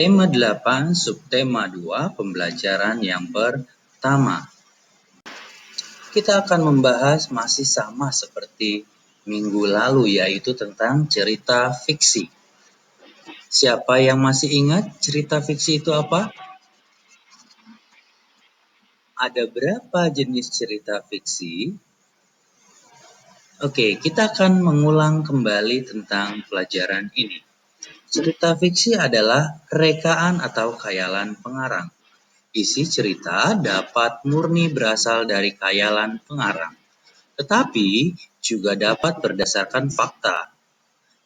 Tema 8, subtema 2, pembelajaran yang pertama. Kita akan membahas masih sama seperti minggu lalu, yaitu tentang cerita fiksi. Siapa yang masih ingat cerita fiksi itu apa? Ada berapa jenis cerita fiksi? Oke, kita akan mengulang kembali tentang pelajaran ini. Cerita fiksi adalah rekaan atau khayalan pengarang. Isi cerita dapat murni berasal dari khayalan pengarang, tetapi juga dapat berdasarkan fakta.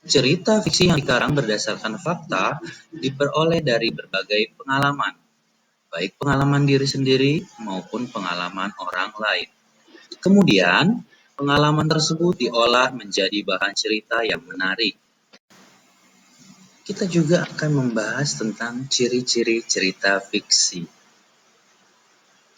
Cerita fiksi yang dikarang berdasarkan fakta diperoleh dari berbagai pengalaman, baik pengalaman diri sendiri maupun pengalaman orang lain. Kemudian, pengalaman tersebut diolah menjadi bahan cerita yang menarik. Kita juga akan membahas tentang ciri-ciri cerita fiksi.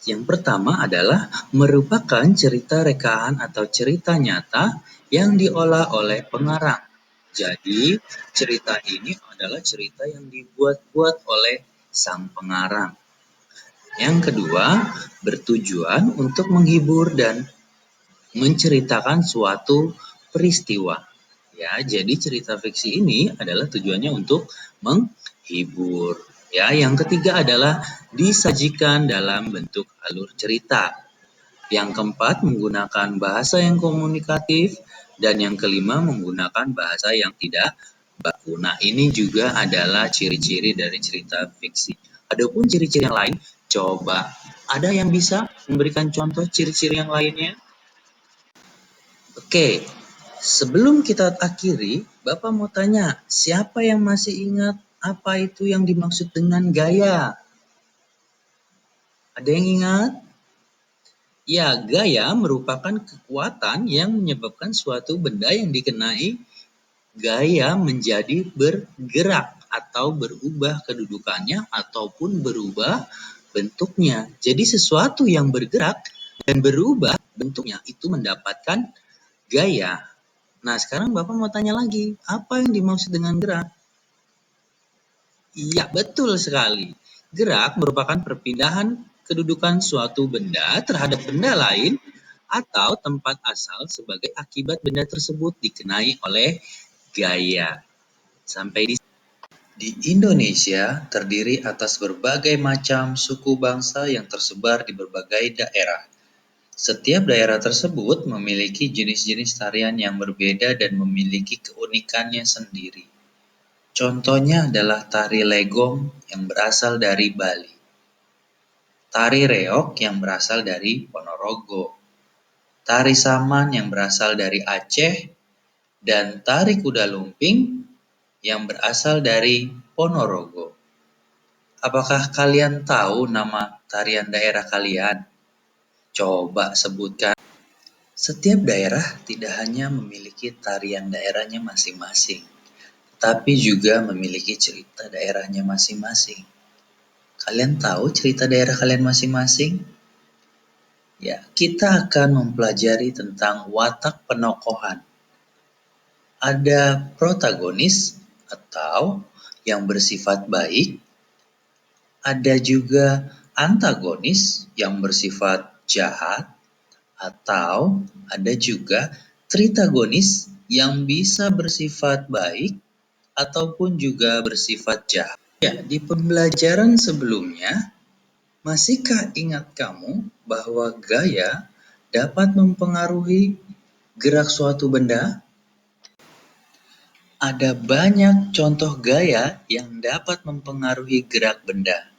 Yang pertama adalah merupakan cerita rekaan atau cerita nyata yang diolah oleh pengarang. Jadi, cerita ini adalah cerita yang dibuat-buat oleh sang pengarang. Yang kedua, bertujuan untuk menghibur dan menceritakan suatu peristiwa. Ya, jadi cerita fiksi ini adalah tujuannya untuk menghibur. Ya, yang ketiga adalah disajikan dalam bentuk alur cerita. Yang keempat, menggunakan bahasa yang komunikatif. Dan yang kelima, menggunakan bahasa yang tidak baku. Nah, ini juga adalah ciri-ciri dari cerita fiksi. Adapun ciri-ciri yang lain, coba ada yang bisa memberikan contoh ciri-ciri yang lainnya? Oke, sebelum kita akhiri, Bapak mau tanya, siapa yang masih ingat apa itu yang dimaksud dengan gaya? Ada yang ingat? Ya, gaya merupakan kekuatan yang menyebabkan suatu benda yang dikenai gaya menjadi bergerak atau berubah kedudukannya ataupun berubah bentuknya. Jadi sesuatu yang bergerak dan berubah bentuknya itu mendapatkan gaya. Nah, sekarang Bapak mau tanya lagi, apa yang dimaksud dengan gerak? Iya, betul sekali. Gerak merupakan perpindahan kedudukan suatu benda terhadap benda lain atau tempat asal sebagai akibat benda tersebut dikenai oleh gaya. Sampai di Indonesia terdiri atas berbagai macam suku bangsa yang tersebar di berbagai daerah. Setiap daerah tersebut memiliki jenis-jenis tarian yang berbeda dan memiliki keunikannya sendiri. Contohnya adalah tari legong yang berasal dari Bali, tari reog yang berasal dari Ponorogo, tari saman yang berasal dari Aceh, dan tari kuda lumping yang berasal dari Ponorogo. Apakah kalian tahu nama tarian daerah kalian? Coba sebutkan. Setiap daerah tidak hanya memiliki tarian daerahnya masing-masing, tapi juga memiliki cerita daerahnya masing-masing. Kalian tahu cerita daerah kalian masing-masing? Ya, kita akan mempelajari tentang watak penokohan. Ada protagonis atau yang bersifat baik, ada juga antagonis yang bersifat jahat, atau ada juga tritagonis yang bisa bersifat baik ataupun juga bersifat jahat. Ya, di pembelajaran sebelumnya, masihkah ingat kamu bahwa gaya dapat mempengaruhi gerak suatu benda? Ada banyak contoh gaya yang dapat mempengaruhi gerak benda.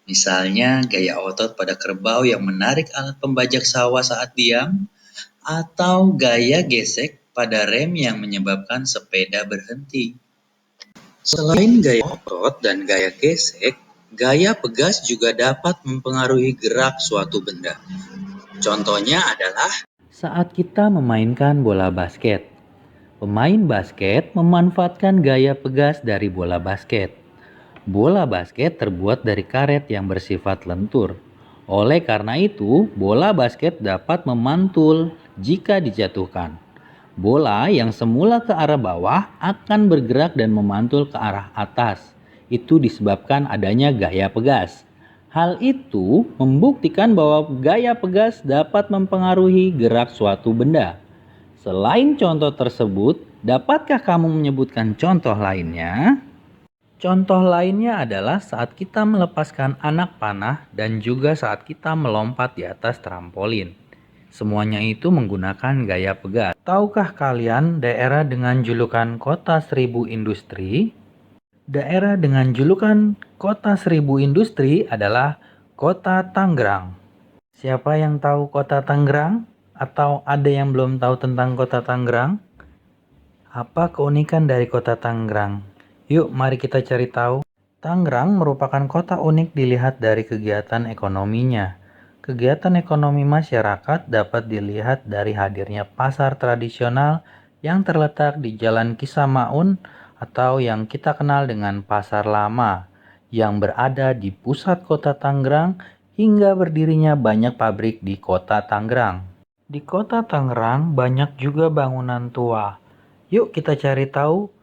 Misalnya gaya otot pada kerbau yang menarik alat pembajak sawah saat diam, atau gaya gesek pada rem yang menyebabkan sepeda berhenti. Selain gaya otot dan gaya gesek, gaya pegas juga dapat mempengaruhi gerak suatu benda. Contohnya adalah saat kita memainkan bola basket. Pemain basket memanfaatkan gaya pegas dari bola basket. Bola basket terbuat dari karet yang bersifat lentur. Oleh karena itu, bola basket dapat memantul jika dijatuhkan. Bola yang semula ke arah bawah akan bergerak dan memantul ke arah atas. itu disebabkan adanya gaya pegas. Hal itu membuktikan bahwa gaya pegas dapat mempengaruhi gerak suatu benda. Selain contoh tersebut, dapatkah kamu menyebutkan contoh lainnya? Contoh lainnya adalah saat kita melepaskan anak panah dan juga saat kita melompat di atas trampolin. Semuanya itu menggunakan gaya pegas. Tahukah kalian daerah dengan julukan Kota Seribu Industri? Daerah dengan julukan Kota Seribu Industri adalah Kota Tangerang. Siapa yang tahu Kota Tangerang? Atau ada yang belum tahu tentang Kota Tangerang? Apa keunikan dari Kota Tangerang? Yuk, mari kita cari tahu. Tangerang merupakan kota unik dilihat dari kegiatan ekonominya. Kegiatan ekonomi masyarakat dapat dilihat dari hadirnya pasar tradisional yang terletak di Jalan Kisamaun atau yang kita kenal dengan Pasar Lama, yang berada di pusat kota Tangerang hingga berdirinya banyak pabrik di kota Tangerang. Di kota Tangerang banyak juga bangunan tua. Yuk kita cari tahu.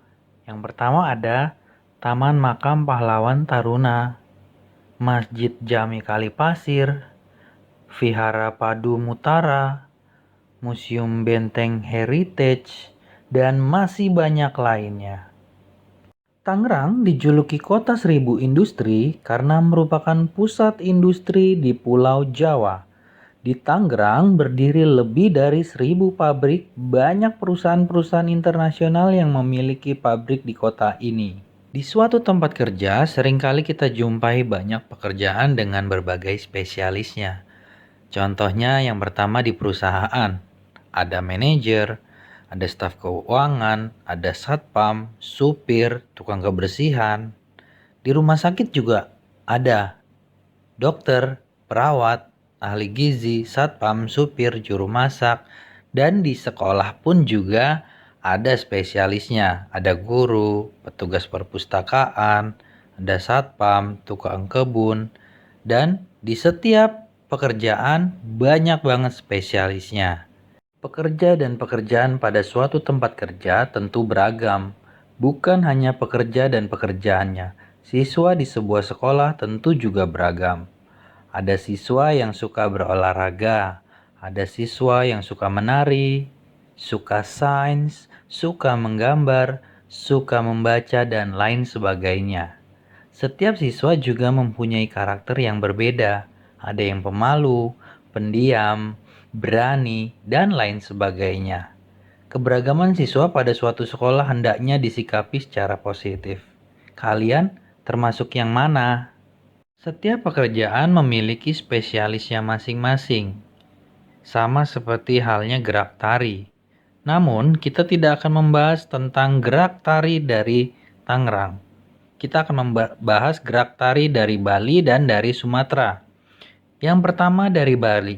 Yang pertama ada Taman Makam Pahlawan Taruna, Masjid Jami Kalipasir, Vihara Padu Mutara, Museum Benteng Heritage, dan masih banyak lainnya. Tangerang dijuluki Kota Seribu Industri karena merupakan pusat industri di Pulau Jawa. Di Tangerang berdiri lebih dari 1.000 pabrik, banyak perusahaan-perusahaan internasional yang memiliki pabrik di kota ini. Di suatu tempat kerja, seringkali kita jumpai banyak pekerjaan dengan berbagai spesialisnya. Contohnya yang pertama di perusahaan, ada manajer, ada staf keuangan, ada satpam, supir, tukang kebersihan. Di rumah sakit juga ada dokter, perawat, ahli gizi, satpam, supir, juru masak, dan di sekolah pun juga ada spesialisnya. Ada guru, petugas perpustakaan, ada satpam, tukang kebun, dan di setiap pekerjaan banyak banget spesialisnya. Pekerja dan pekerjaan pada suatu tempat kerja tentu beragam, bukan hanya pekerja dan pekerjaannya. Siswa di sebuah sekolah tentu juga beragam. Ada siswa yang suka berolahraga, ada siswa yang suka menari, suka sains, suka menggambar, suka membaca, dan lain sebagainya. Setiap siswa juga mempunyai karakter yang berbeda. Ada yang pemalu, pendiam, berani, dan lain sebagainya. Keberagaman siswa pada suatu sekolah hendaknya disikapi secara positif. Kalian termasuk yang mana? Setiap pekerjaan memiliki spesialisnya masing-masing, sama seperti halnya gerak tari. Namun, kita tidak akan membahas tentang gerak tari dari Tangerang. Kita akan membahas gerak tari dari Bali dan dari Sumatera. Yang pertama dari Bali.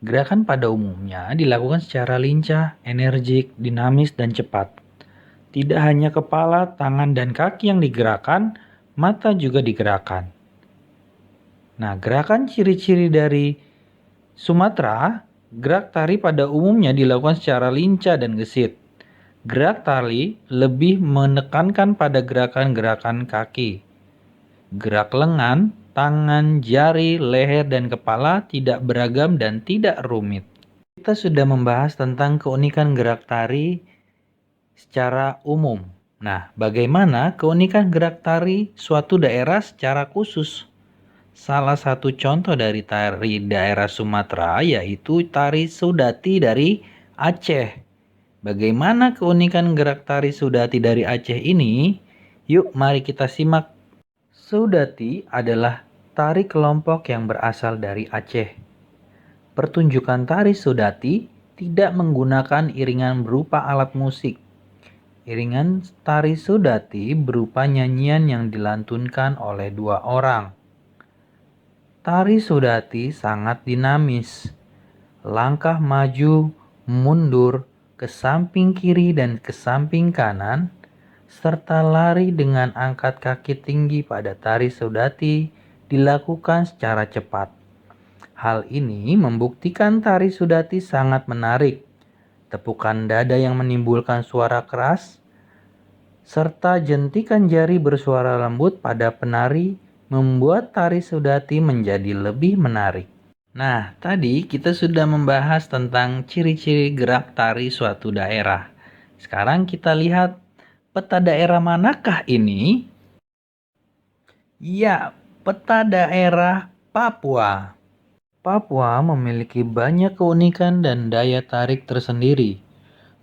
Gerakan pada umumnya dilakukan secara lincah, energik, dinamis, dan cepat. Tidak hanya kepala, tangan, dan kaki yang digerakkan, mata juga digerakkan. Nah, gerakan ciri-ciri dari Sumatera, gerak tari pada umumnya dilakukan secara lincah dan gesit. Gerak tari lebih menekankan pada gerakan-gerakan kaki. Gerak lengan, tangan, jari, leher, dan kepala tidak beragam dan tidak rumit. Kita sudah membahas tentang keunikan gerak tari secara umum. Nah, bagaimana keunikan gerak tari suatu daerah secara khusus? Salah satu contoh dari tari daerah Sumatera yaitu tari Sudati dari Aceh. Bagaimana keunikan gerak tari Sudati dari Aceh ini? Yuk mari kita simak. Sudati adalah tari kelompok yang berasal dari Aceh. Pertunjukan tari Sudati tidak menggunakan iringan berupa alat musik. Iringan tari Sudati berupa nyanyian yang dilantunkan oleh dua orang. Tari Sudati sangat dinamis. Langkah maju, mundur, ke samping kiri dan ke samping kanan, serta lari dengan angkat kaki tinggi pada tari Sudati dilakukan secara cepat. Hal ini membuktikan tari Sudati sangat menarik. Tepukan dada yang menimbulkan suara keras, serta jentikan jari bersuara lembut pada penari membuat tari Sudati menjadi lebih menarik. Nah, tadi kita sudah membahas tentang ciri-ciri gerak tari suatu daerah. Sekarang kita lihat peta daerah manakah ini? Ya, peta daerah Papua. Papua memiliki banyak keunikan dan daya tarik tersendiri.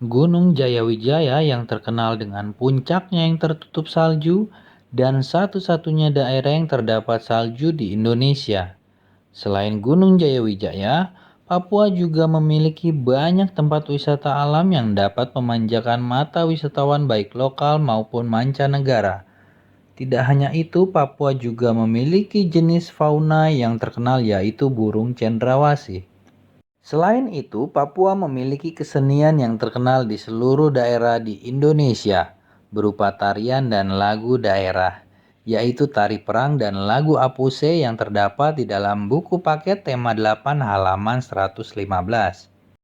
Gunung Jayawijaya yang terkenal dengan puncaknya yang tertutup salju dan satu-satunya daerah yang terdapat salju di Indonesia. Selain Gunung Jayawijaya, Papua juga memiliki banyak tempat wisata alam yang dapat memanjakan mata wisatawan baik lokal maupun mancanegara. Tidak hanya itu, Papua juga memiliki jenis fauna yang terkenal yaitu burung cendrawasih. Selain itu, Papua memiliki kesenian yang terkenal di seluruh daerah di Indonesia, berupa tarian dan lagu daerah, yaitu tari perang dan lagu Apuse yang terdapat di dalam buku paket tema 8 halaman 115.